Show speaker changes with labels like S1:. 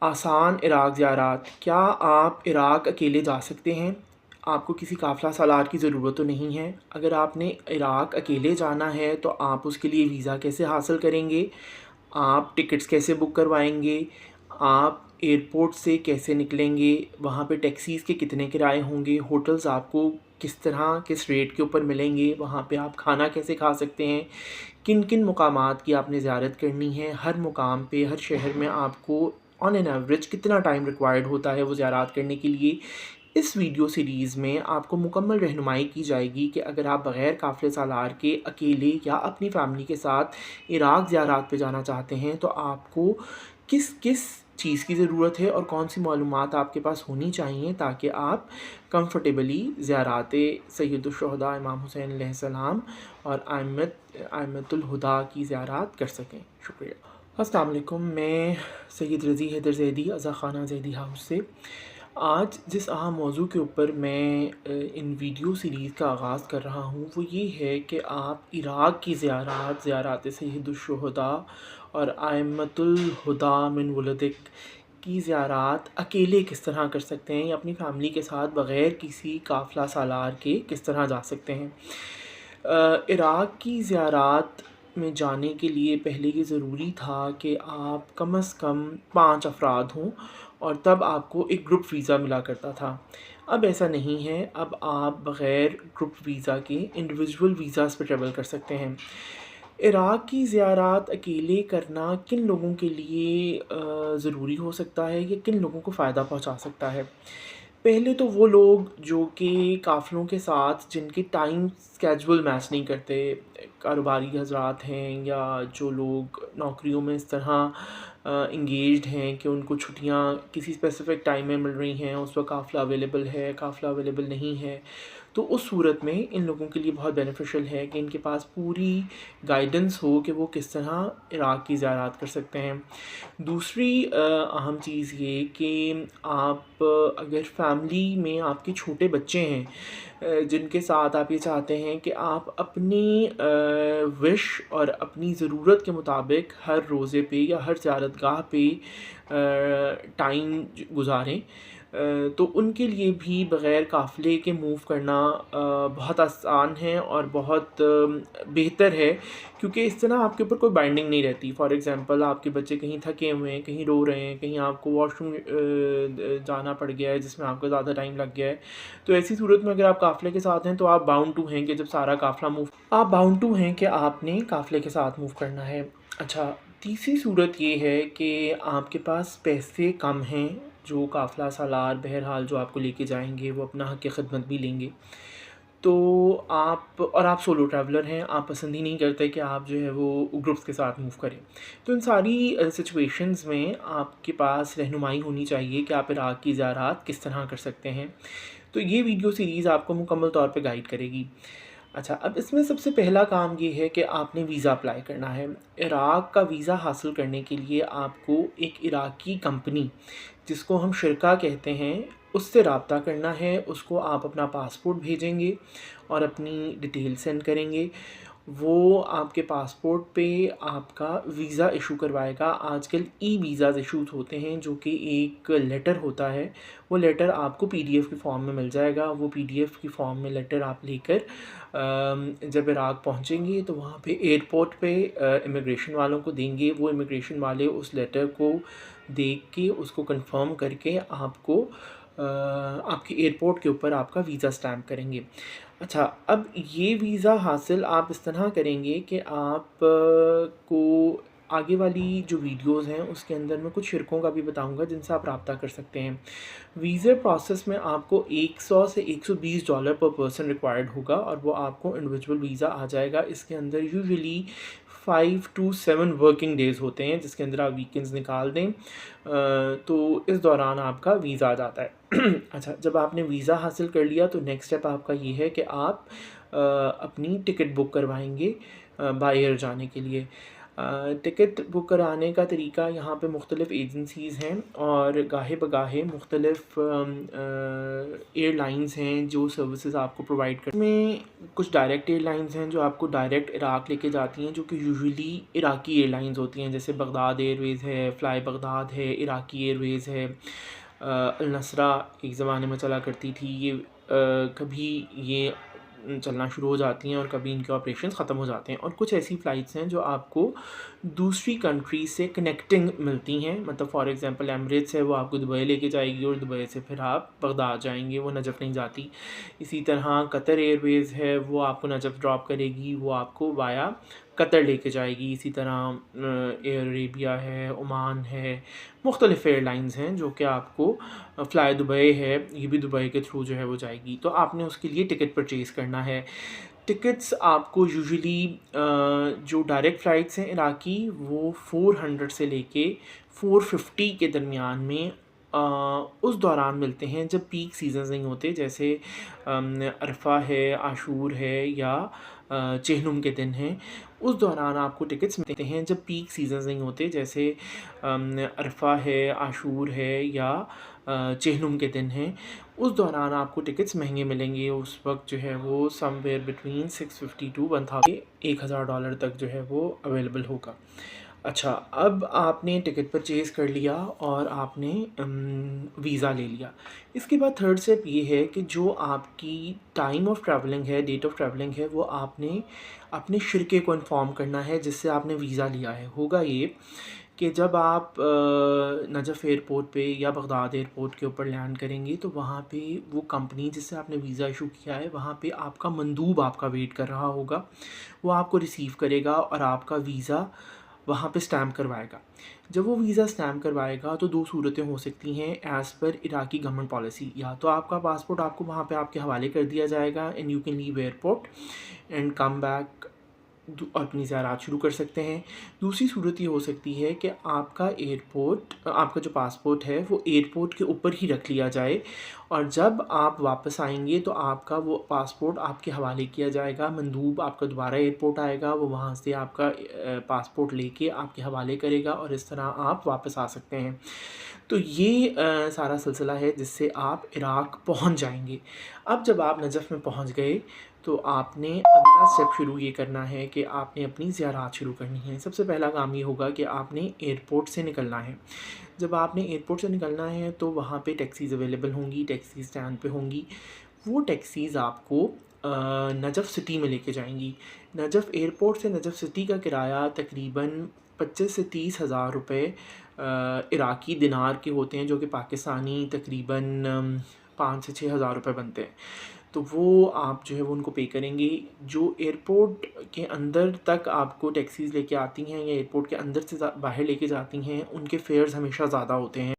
S1: आसान इराक़ ज़ियारत। क्या आप इराक़ अकेले जा सकते हैं? आपको किसी काफ़िला सालार की ज़रूरत तो नहीं है। अगर आपने इराक़ अकेले जाना है तो आप उसके लिए वीज़ा कैसे हासिल करेंगे? आप टिकट्स कैसे बुक करवाएँगे? आप एयरपोर्ट से कैसे निकलेंगे? वहाँ पे टैक्सीज़ के कितने किराए होंगे? होटल्स आपको किस तरह किस रेट के ऊपर मिलेंगे? वहाँ पे आप खाना कैसे खा सकते हैं? किन-किन मुकामात की आपने ज़ियारत करनी है? हर मुकाम पे, हर शहर में आपको ऑन एन एवरेज कितना टाइम रिक्वायर्ड होता है वो ज़ियारत करने के लिए? इस वीडियो सीरीज़ में आपको मुकम्मल रहनुमाई की जाएगी कि अगर आप बग़ैर काफ़िले सालार के अकेले या अपनी फ़ैमिली के साथ इराक़ ज़ियारत पे जाना चाहते हैं तो आपको किस-किस चीज़ की ज़रूरत है और कौन-सी मालूमात आपके पास होनी चाहिए ताकि आप कंफर्टेबली ज़ियारत सैय्यिदुश-शुहदा इमाम हुसैन अलैहिस्सलाम और अइम्मतुल हुदा की ज़ियारत कर सकें। शुक्रिया। अस्सलाम वालेकुम, मैं सैयद रज़ी हैदर ज़ैदी अज़ा ख़ाना ज़ैदी हाउस से आज जिस अहम मौजू के ऊपर मैं इन वीडियो सीरीज़ का आगाज़ कर रहा हूँ वो ये है कि आप इराक़ की ज़ियारत सैय्यिदुश-शुहदा और अइम्मतुल हुदा मिन वुलदिक की ज़ियारत अकेले किस तरह कर सकते हैं या अपनी फ़ैमिली के साथ बग़ैर किसी काफ़िला सालार के किस तरह जा सकते हैं। इराक़ की ज़ियारत में जाने के लिए पहले ये ज़रूरी था कि आप कम से कम 5 अफ़राद हों और तब आपको एक ग्रुप वीज़ा मिला करता था। अब ऐसा नहीं है, अब आप बग़ैर ग्रुप वीज़ा के इंडिविजुअल वीज़ाज़ पे ट्रैवल कर सकते हैं। इराक़ की ज़ियारत अकेले करना किन लोगों के लिए ज़रूरी हो सकता है या किन लोगों को फ़ायदा पहुँचा सकता है? पहले तो वो लोग जो कि काफ़िलों के साथ जिनके टाइम स्केड्यूल मैच नहीं करते, कारोबारी हज़रात हैं या जो लोग नौकरियों में इस तरह एंगेज्ड हैं कि उनको छुट्टियाँ किसी स्पेसिफ़िक टाइम में मिल रही हैं, उस वक़्त काफ़िला अवेलेबल है, काफ़िला अवेलेबल नहीं है। तो उस सूरत में इन लोगों के लिए बहुत बेनिफिशियल है कि इनके पास पूरी गाइडेंस हो कि वो किस तरह इराक़ की ज़ियारत कर सकते हैं। दूसरी अहम चीज़ ये कि आप अगर फ़ैमिली में आपके छोटे बच्चे हैं जिनके साथ आप ये चाहते हैं कि आप अपनी विश और अपनी ज़रूरत के मुताबिक हर रोज़े पे या हर ज़ियारतगाह पे टाइम गुज़ारें तो उनके लिए भी बग़ैर काफ़िले के मूव करना बहुत आसान है और बहुत बेहतर है क्योंकि इस तरह आपके ऊपर कोई बाइंडिंग नहीं रहती। फ़ॉर एग्ज़ाम्पल आपके बच्चे कहीं थके हुए हैं, कहीं रो रहे हैं, कहीं आपको वॉशरूम जाना पड़ गया है जिसमें आपका ज़्यादा टाइम लग गया है। तो ऐसी सूरत में अगर आप काफ़िले के साथ हैं तो आप बाउंड टू हैं कि जब सारा काफ़िला आप बाउंड टू हैं कि आपने काफ़िले के साथ मूव करना है। अच्छा, तीसरी सूरत ये है कि आपके पास पैसे कम हैं, जो काफ़िला सालार बहरहाल जो आपको लेके जाएँगे वो अपना हक़ ख़िदमत भी लेंगे। तो आप सोलो ट्रैवलर हैं, आप पसंद ही नहीं करते कि आप जो है वो ग्रुप्स के साथ मूव करें। तो इन सारी सिचुएशंस में आपके पास रहनुमाई होनी चाहिए कि आप इराक़ की ज़ियारत किस तरह कर सकते हैं। तो ये वीडियो सीरीज़ आपको मुकम्मल तौर पे गाइड करेगी। अच्छा, अब इसमें सबसे पहला काम ये है कि आपने वीज़ा अप्लाई करना है। इराक़ का वीज़ा हासिल करने के लिए आपको एक इराक़ी कंपनी जिसको हम शिरका कहते हैं, उससे राब्ता करना है। उसको आप अपना पासपोर्ट भेजेंगे और अपनी डिटेल सेंड करेंगे। वो आपके पासपोर्ट पे आपका वीज़ा इशू करवाएगा। आजकल ई-वीज़ाज़ इशूज़ होते हैं जो कि एक लेटर होता है, वो लेटर आपको पीडीएफ के फ़ॉर्म में मिल जाएगा। वो पीडीएफ की फ़ॉर्म में लेटर आप लेकर जब इराक़ पहुँचेंगे तो वहाँ पे एयरपोर्ट पे इमिग्रेशन वालों को देंगे। वो इमिग्रेशन वाले उस लेटर को देख के उसको कन्फ़र्म करके आपको आपके एयरपोर्ट के ऊपर आपका वीज़ा स्टैम्प करेंगे। अच्छा, अब ये वीज़ा हासिल आप इस तरह करेंगे कि आप को आगे वाली जो वीडियोज़ हैं उसके अंदर मैं कुछ शिरकों का भी बताऊँगा जिनसे आप राब्ता कर सकते हैं। वीज़ा प्रोसेस में आपको 100 से $120 पर पर्सन रिक्वायर्ड होगा और वो आपको इंडिविजुअल वीज़ा आ जाएगा। इसके अंदर यूजुअली 5 टू 7 वर्किंग डेज़ होते हैं जिसके अंदर आप वीकेंड्स निकाल दें तो इस दौरान आपका वीज़ा आ जाता है। अच्छा, जब आपने वीज़ा हासिल कर लिया तो नेक्स्ट स्टेप आपका ये है कि आप अपनी टिकट बुक करवाएँगे बाय एयर जाने के लिए। टिकट बुक कराने का तरीका यहाँ पे मुख्तलिफ़ एजेंसीज़ हैं और गाहे बगाहे मुख्तलिफ़ एयरलाइंस हैं जो सर्विसेज आपको प्रोवाइड कर में कुछ डायरेक्ट एयरलाइंस हैं जो आपको डायरेक्ट इराक़ लेके जाती हैं, जो कि यूजुअली इराक़ी एयरलाइंस होती हैं, जैसे बगदाद एयरवेज़ है, फ़्लाई बगदाद है, इराक़ी एयरवेज़ है, अल नस्रा एक ज़माने में चला करती थी। ये कभी ये चलना शुरू हो जाती हैं और कभी इनके ऑपरेशंस ख़त्म हो जाते हैं। और कुछ ऐसी फ़्लाइट्स हैं जो आपको दूसरी कंट्री से कनेक्टिंग मिलती हैं, मतलब फ़ॉर एग्ज़ाम्पल एमिरेट्स है, वो आपको दुबई लेके जाएगी और दुबई से फिर आप बगदाद जाएंगे, वो नजफ़ नहीं जाती। इसी तरह कतर एयरवेज़ है, वो आपको नजफ़ ड्रॉप करेगी, वो आपको वाया कतर लेके जाएगी। इसी तरह एयर अरेबिया है, ओमान है, मुख्तलिफ़ एयरलाइंस हैं जो कि आपको फ़्लाई दुबई है, ये भी दुबई के थ्रू जो है वो जाएगी। तो आपने उसके लिए टिकट परचेज़ करना है। टिकट्स आपको यूजुअली जो डायरेक्ट फ़्लाइट्स हैं इराक़ी, वो 400 से लेके 450 के दरमियान में उस दौरान मिलते हैं जब पीक सीज़न्स नहीं होते, जैसे अरफ़ा है, आशूर है या चेहनुम के दिन हैं। उस दौरान आपको टिकट्स मिलते हैं जब पीक सीज़न्स नहीं होते, जैसे अरफ़ा है, आशूर है या चेहनुम के दिन हैं। उस दौरान आपको टिकट्स महंगे मिलेंगे। उस वक्त जो है वो समवेयर बिटवीन 650 टू 1000 $1000 तक जो है वो अवेलेबल होगा। अच्छा, अब आपने टिकट परचेज़ कर लिया और आपने वीज़ा ले लिया। इसके बाद थर्ड स्टेप ये है कि जो आपकी टाइम ऑफ़ ट्रैवलिंग है, डेट ऑफ़ ट्रैवलिंग है, वो आपने अपने शिरके को इन्फ़ॉर्म करना है जिससे आपने वीज़ा लिया है। होगा ये कि जब आप नजफ़ एयरपोर्ट पे या बगदाद एयरपोर्ट के ऊपर लैंड करेंगे तो वहाँ पे वो कंपनी जिससे आपने वीज़ा इशू किया है, वहाँ पे आपका मंदूब आपका वेट कर रहा होगा। वो आपको रिसीव करेगा और आपका वीज़ा वहाँ पे स्टैम्प करवाएगा। जब वो वीज़ा स्टैम्प करवाएगा तो 2 सूरतें हो सकती हैं एज़ पर इराक़ी गवर्नमेंट पॉलिसी। या तो आपका पासपोर्ट आपको वहाँ पे आपके हवाले कर दिया जाएगा and you can leave airport and come back अपनी ज़ियारत शुरू कर सकते हैं। दूसरी सूरत ये हो सकती है कि आपका जो पासपोर्ट है वो एयरपोर्ट के ऊपर ही रख लिया जाए और जब आप वापस आएंगे तो आपका वो पासपोर्ट आपके हवाले किया जाएगा। मंदूब आपका दोबारा एयरपोर्ट आएगा, वो वहाँ से आपका पासपोर्ट लेके आपके हवाले करेगा और इस तरह आप वापस आ सकते हैं। तो ये सारा सिलसिला है जिससे आप इराक़ पहुँच जाएंगे। अब जब आप नजफ़ में पहुँच गए तो आपने अगला स्टेप शुरू ये करना है कि आपने अपनी ज़ियारत शुरू करनी है। सबसे पहला काम ये होगा कि आपने एयरपोर्ट से निकलना है। जब आपने एयरपोर्ट से निकलना है तो वहाँ पे टैक्सीज़ अवेलेबल होंगी, टैक्सी स्टैंड पे होंगी। वो टैक्सीज़ आपको नजफ़ सिटी में लेके जाएंगी। नजफ़ एयरपोर्ट से नजफ़ सिटी का किराया तकरीबन 25 से 30 हज़ार रुपये इराक़ी दिनार के होते हैं, जो कि पाकिस्तानी तकरीबन 5 से 6 हज़ार रुपये बनते हैं। तो वो आप जो है वो उनको पे करेंगे। जो एयरपोर्ट के अंदर तक आपको टैक्सीज़ लेके आती हैं या एयरपोर्ट के अंदर से बाहर लेके जाती हैं, उनके फेयर्स हमेशा ज़्यादा होते हैं।